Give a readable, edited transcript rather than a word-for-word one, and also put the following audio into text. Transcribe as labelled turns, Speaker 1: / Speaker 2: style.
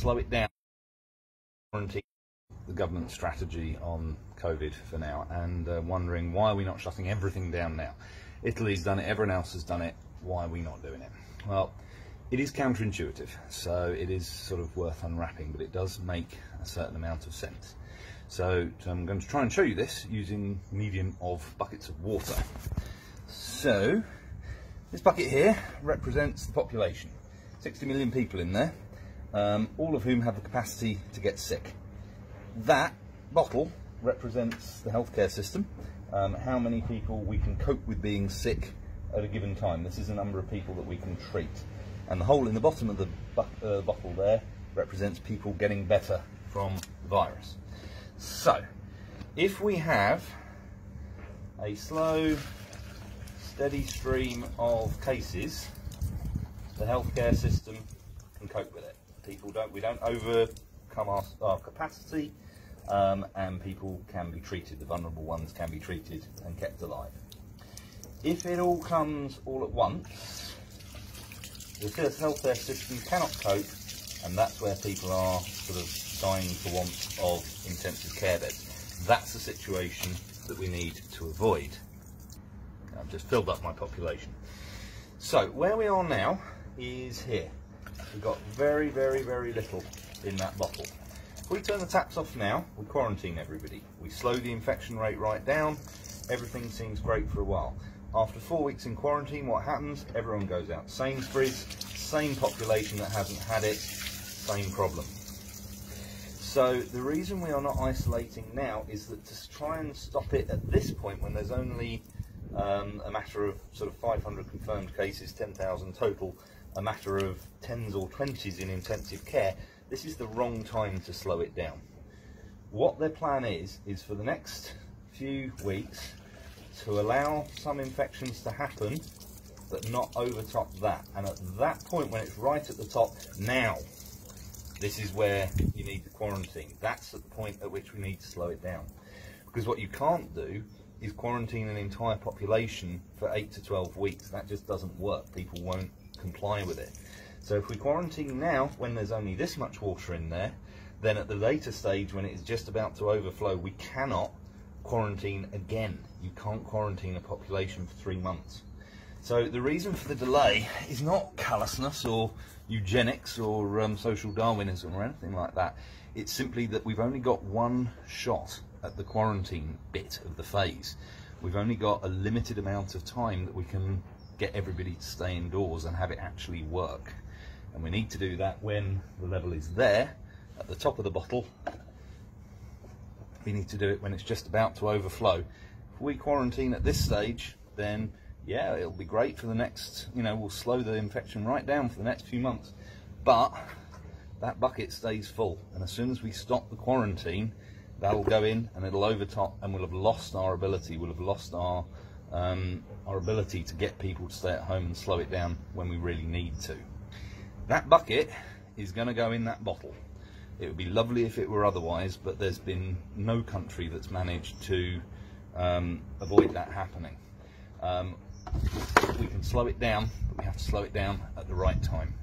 Speaker 1: slow it down. Quarantine the government strategy on COVID for now, and wondering why are we not shutting everything down now? Italy's done it, everyone else has done it, why are we not doing it? Well, it is counterintuitive, so it is sort of worth unwrapping, but it does make a certain amount of sense. So I'm going to try and show you this using medium of buckets of water. So this bucket here represents the population, 60 million people in there, all of whom have the capacity to get sick. That bottle represents the healthcare system, how many people we can cope with being sick at a given time. This is the number of people that we can treat. And the hole in the bottom of the bottle there represents people getting better from the virus. So, if we have a slow, steady stream of cases, the healthcare system can cope with it. We don't overcome our capacity, and people can be treated, the vulnerable ones can be treated and kept alive. If it all comes all at once, the healthcare system cannot cope, and that's where people are sort of dying for want of intensive care beds. That's the situation that we need to avoid. I've just filled up my population. So where we are now is here. We've got very, very, very little in that bottle. If we turn the taps off now, we quarantine everybody. We slow the infection rate right down. Everything seems great for a while. After 4 weeks in quarantine, what happens? Everyone goes out. Sainsbury's, same population that hasn't had it, same problem. So the reason we are not isolating now is that to try and stop it at this point, when there's only a matter of sort of 500 confirmed cases, 10,000 total, a matter of 10s or 20s in intensive care, this is the wrong time to slow it down. What their plan is for the next few weeks to allow some infections to happen, but not overtop that. And at that point, when it's right at the top, now, this is where you need the quarantine. That's at the point at which we need to slow it down. Because what you can't do is quarantine an entire population for 8 to 12 weeks. That just doesn't work. People won't comply with it. So if we quarantine now, when there's only this much water in there, then at the later stage, when it's just about to overflow, we cannot quarantine again. You can't quarantine a population for 3 months. So the reason for the delay is not callousness or eugenics or social Darwinism or anything like that. It's simply that we've only got one shot at the quarantine bit of the phase. We've only got a limited amount of time that we can get everybody to stay indoors and have it actually work. And we need to do that when the level is there at the top of the bottle. We need to do it when it's just about to overflow. If we quarantine at this stage, then yeah, it'll be great for the next, we'll slow the infection right down for the next few months. But that bucket stays full, and as soon as we stop the quarantine, that'll go in and it'll overtop, and we'll have lost our ability. We'll have lost our ability to get people to stay at home and slow it down when we really need to. That bucket is going to go in that bottle. It would be lovely if it were otherwise, but there's been no country that's managed to avoid that happening. We can slow it down, but we have to slow it down at the right time.